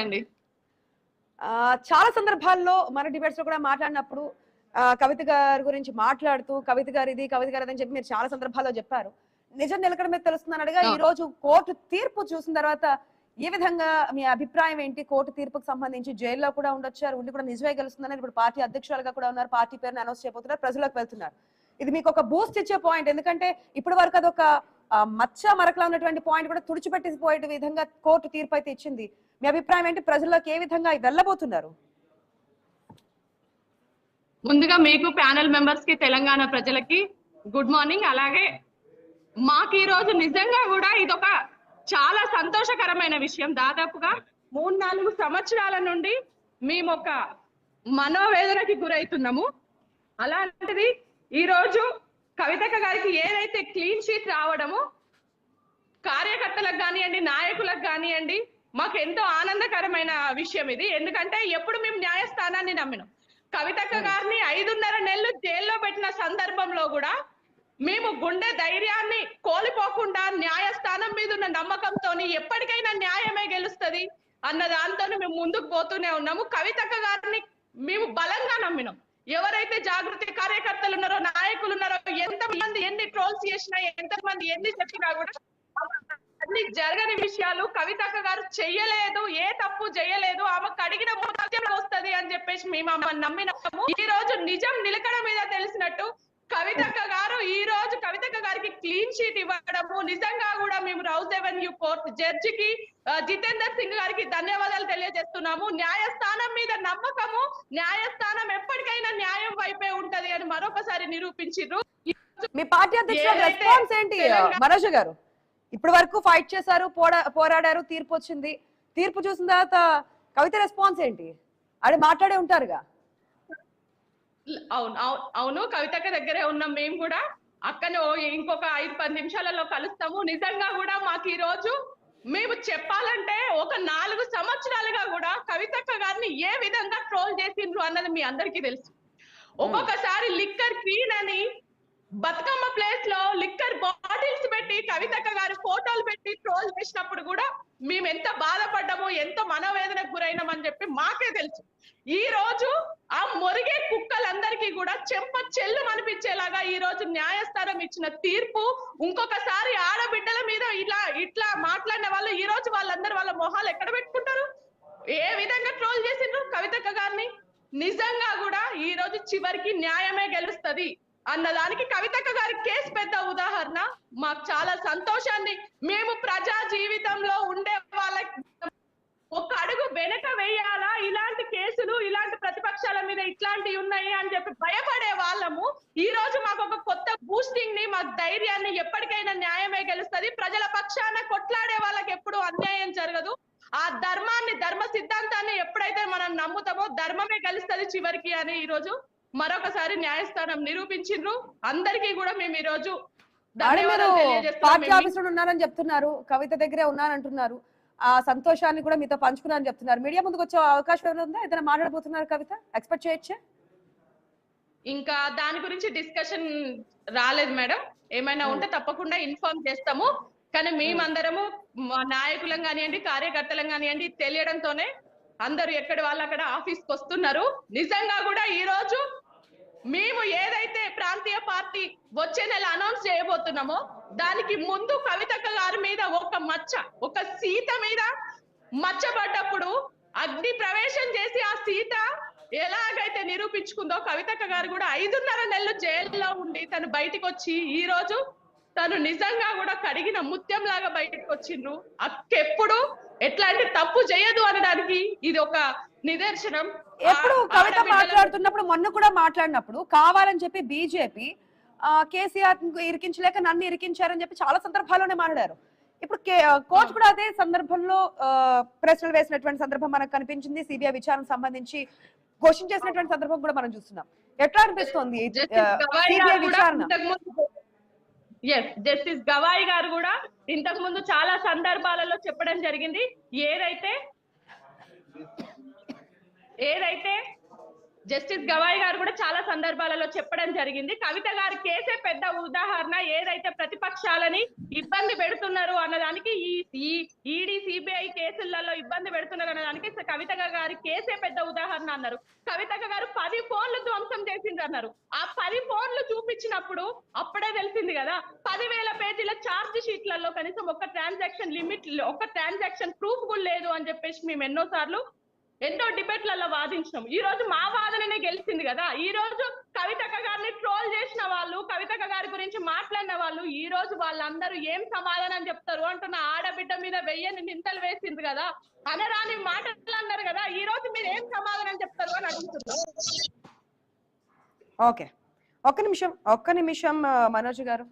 అండి. చాలా సందర్భాల్లో మన డిబేట్స్ లో కూడా మాట్లాడినప్పుడు కవిత గారి గురించి మాట్లాడుతూ కవిత గారు ఇది కవిత గారు అని చెప్పి మీరు చాలా సందర్భాల్లో చెప్పారు. నిజం నిలకడ మీద తెలుస్తుందనగా ఈ రోజు కోర్టు తీర్పు చూసిన తర్వాత ఏ విధంగా మీ అభిప్రాయం ఏంటి? కోర్టు తీర్పుకు సంబంధించి జైల్లో కూడా ఉండొచ్చారు, ఉండి కూడా నిజమే గెలుస్తుందని ఇప్పుడు పార్టీ అధ్యక్షురాలుగా కూడా ఉన్నారు, పార్టీ పేరుని అనౌన్స్ చేయబోతున్నారు, ప్రజలకు వెళ్తున్నారు. ఇది మీకు ఒక బూస్ట్ ఇచ్చే పాయింట్, ఎందుకంటే ఇప్పటి వరకు అదొక మచ్చ మరకలా ఉన్నటువంటి పాయింట్ కూడా తుడిచిపెట్టిపోయే విధంగా కోర్టు తీర్పు అయితే ఇచ్చింది. మీ అభిప్రాయం ఏంటి? ప్రజల్లోకి ఏ విధంగా వెళ్ళబోతున్నారు? ముందుగా మీకు ప్యానెల్ మెంబర్స్ కి, తెలంగాణ ప్రజలకి గుడ్ మార్నింగ్. అలాగే మాకు ఈ రోజు నిజంగా కూడా ఇదొక చాలా సంతోషకరమైన విషయం. దాదాపుగా 3-4 సంవత్సరాల నుండి మేము ఒక మనోవేదనకి గురవుతున్నాము. అలాంటిది ఈ రోజు కవితక్క గారికి ఏదైతే క్లీన్ షీట్ రావడము కార్యకర్తలకు కానివ్వండి, నాయకులకు కానివ్వండి, మాకు ఎంతో ఆనందకరమైన విషయం ఇది. ఎందుకంటే ఎప్పుడు మేము న్యాయస్థానాన్ని నమ్మినాం. కవితక్క గారిని 5.5 నెలలు జైల్లో పెట్టిన సందర్భంలో కూడా మేము గుండె ధైర్యాన్ని కోల్పోకుండా న్యాయస్థానం మీద ఉన్న నమ్మకంతో ఎప్పటికైనా న్యాయమే గెలుస్తుంది అన్న దాంతో మేము ముందుకు పోతూనే ఉన్నాము. కవితక్క గారిని మేము బలంగా నమ్మినాం. ఎవరైతే జాగృతి కార్యకర్తలు ఉన్నారో, నాయకులు ఉన్నారో, ఎంతమంది ఎన్ని ట్రోల్స్ చేసినా, ఎంతమంది ఎన్ని చెప్పినా కూడా అన్ని జరగని విషయాలు కవితక్క గారు చెయ్యలేదు, ఏ తప్పు చేయలేదు, ఆమెకు అడిగిన ముత్యం వస్తుంది అని చెప్పేసి మేము ఆమెను నమ్మినాము. ఈ రోజు నిజం నిలకడ మీద తెలిసినట్టు కవితక్క గారు ఈ రోజు కవితక్క గారికి క్లీన్ షీట్ ఇవ్వడము నిజంగా కూడా మేము రౌజ్ ఎవెన్యూ కోర్ట్ జడ్జికి జితేందర్ సింగ్ గారికి ధన్యవాదాలు తెలియజేస్తున్నాము. న్యాయస్థానం మీద నమ్మకము, న్యాయస్థానం ఎప్పటికైనా న్యాయం వైపే ఉంటది అని మరొకసారి నిరూపించారు. మీ పార్టీ అధ్యక్షుడు రెస్పాన్స్ ఏంటి మనోజ్ గారు? ఇప్పటి వరకు ఫైట్ చేశారు, పోరాడారు, తీర్పు వచ్చింది. తీర్పు చూసిన తర్వాత కవిత రెస్పాన్స్ ఏంటి? అది మాట్లాడే ఉంటారుగా. అవును, కవితక్క దగ్గరే ఉన్నాం మేము కూడా. అక్కను ఇంకొక 5-10 నిమిషాలలో కలుస్తాము. నిజంగా కూడా మాకు ఈ రోజు మేము చెప్పాలంటే ఒక 4 సంవత్సరాలుగా కూడా కవితక్క గారిని ఏ విధంగా ట్రోల్ చేసిండ్రు అన్నది మీ అందరికీ తెలుసు. ఒక్కొక్కసారి లిక్కర్ క్వీన్ అని బతుకమ్మ ప్లేస్ లో లిక్కర్ బాటిల్స్ పెట్టి కవితక్క గారి ఫోటోలు పెట్టి ట్రోల్ చేసినప్పుడు కూడా మేము ఎంత బాధపడ్డామో, ఎంత మనోవేదనకు గురైనామని చెప్పి మాకే తెలుసు. ఈ రోజు ఆ మొరిగే కుక్కలందరికీ కూడా చెంప చెల్లు అనిపించేలాగా ఈ రోజు న్యాయస్థానం ఇచ్చిన తీర్పు, ఇంకొకసారి ఆడబిడ్డల మీద ఇట్లా మాట్లాడిన వాళ్ళు ఈ రోజు వాళ్ళందరూ వాళ్ళ మొహాలు ఎక్కడ పెట్టుకుంటారు? ఏ విధంగా ట్రోల్ చేసిండ్రు కవితక్క గారిని? నిజంగా కూడా ఈ రోజు చివరికి న్యాయమే గెలుస్తుంది అన్నదానికి కవితక్క గారి కేసు పెద్ద ఉదాహరణ. మాకు చాలా సంతోషాన్ని, మేము ప్రజా జీవితంలో ఉండే వాళ్ళకి ఒక అడుగు వెనక వేయాలా, ఇలాంటి కేసులు ఇలాంటి ప్రతిపక్షాల మీద ఇట్లాంటివి ఉన్నాయి అని చెప్పి భయపడే వాళ్ళము ఈ రోజు మాకు ఒక కొత్త బూస్టింగ్ ని, మాకు ధైర్యాన్ని, ఎప్పటికైనా న్యాయమే గెలుస్తుంది, ప్రజల పక్షాన కొట్లాడే వాళ్ళకి ఎప్పుడు అన్యాయం జరగదు, ఆ ధర్మాన్ని, ధర్మ సిద్ధాంతాన్ని ఎప్పుడైతే మనం నమ్ముతామో ధర్మమే గెలుస్తుంది చివరికి అని ఈ రోజు మరొకసారి న్యాయస్థానం నిరూపించిండ్రు. అందరికీ కూడా మేము ఈ రోజు పార్టీ ఆఫీసులో ఉన్నారని చెప్తున్నారు, కవిత దగ్గరే ఉన్నారంటున్నారు, ఆ సంతోషాన్ని కూడా మీతో పంచుకున్నారని చెప్తున్నారు. మీడియా ముందుకు వచ్చే అవకాశం ఏమైనా ఉందా? ఏదైనా మాట్లాడబోతున్నారు కవిత? ఎక్స్పెక్ట్ చేయొచ్చా? ఇంకా దాని గురించి డిస్కషన్ రాలేదు మేడం. ఏమైనా ఉంటే తప్పకుండా ఇన్ఫార్మ్ చేస్తాము. కానీ మేమందరము నాయకులం కానివ్వండి, కార్యకర్తలం కానివ్వండి తెలియడంతోనే అందరూ ఎక్కడ వాళ్ళు అక్కడ ఆఫీస్కి వస్తున్నారు. నిజంగా కూడా ఈ రోజు మేము ఏదైతే ప్రాంతీయ పార్టీ వచ్చే నెల అనౌన్స్ చేయబోతున్నామో దానికి ముందు కవితక్క గారి మీద ఒక సీత మీద మచ్చబడ్డప్పుడు అగ్ని ప్రవేశం చేసి ఆ సీత ఎలాగైతే నిరూపించుకుందో కవితక్క గారు కూడా 5.5 నెలలు జైల్లో ఉండి తను బయటకు వచ్చి ఈ రోజు తను నిజంగా కూడా కడిగిన ముత్యం లాగా బయటకు వచ్చిండ్రు. అక్కెప్పుడు ఎట్లాంటి తప్పు చేయదు అనడానికి ఇది ఒక నిదర్శనం. ఎప్పుడు కవిత మాట్లాడుతున్నప్పుడు, మొన్న కూడా మాట్లాడినప్పుడు కావాలని చెప్పి బీజేపీ కేసీఆర్ ఇరికించలేక నన్ను ఇరికించారని చెప్పి చాలా సందర్భాల్లోనే మాట్లాడారు. ఇప్పుడు కోర్టు కూడా అదే సందర్భంలో ప్రశ్నలు వేసినటువంటి సందర్భం మనకు కనిపించింది. సిబిఐ విచారణ సంబంధించి క్వశ్చన్ చేసినటువంటి సందర్భం కూడా మనం చూస్తున్నాం. ఎట్లా అనిపిస్తుంది సిబిఐ విచారణ? జస్టిస్ గవాయి గారు కూడా ఇంతకు ముందు చాలా సందర్భాలలో చెప్పడం జరిగింది, ఏదైతే జస్టిస్ గవాయ్ గారు కూడా చాలా సందర్భాలలో చెప్పడం జరిగింది. కవిత గారి కేసే పెద్ద ఉదాహరణ. ఏదైతే ప్రతిపక్షాలని ఇబ్బంది పెడుతున్నారు అన్నదానికి ఈ ఈడీ సిబిఐ కేసులలో ఇబ్బంది పెడుతున్నారు అన్నదానికి కవిత గారి కేసే పెద్ద ఉదాహరణ అన్నారు. కవిత గారు 10 ఫోన్లు ధ్వంసం చేసిండ్రు అన్నారు. ఆ 10 ఫోన్లు చూపించినప్పుడు అప్పుడే తెలిసింది కదా 10,000 పేజీల ఛార్జ్ షీట్లలో కనీసం ఒక ట్రాన్సాక్షన్ లిమిట్, ఒక ట్రాన్సాక్షన్ ప్రూఫ్ కూడా లేదు అని చెప్పేసి మేము ఎన్నో డిబేట్లలో వాదించినాం. ఈ రోజు మా వాదననే గెలిచింది కదా. ఈ రోజు కవితక్క గారిని ట్రోల్ చేసిన వాళ్ళు, కవితక్క గారి గురించి మాట్లాడిన వాళ్ళు ఈ రోజు వాళ్ళందరూ ఏం సమాధానం చెప్తారు అంటున్న ఆడబిడ్డ మీద వెయ్యని నిందలు వేసింది కదా, అనరాని మాటలు అన్నారు కదా, ఈ రోజు మీరు ఏం సమాధానం చెప్తారు అని అడుగుతున్నారు. ఓకే, ఒక్క నిమిషం మనోజ్ గారు.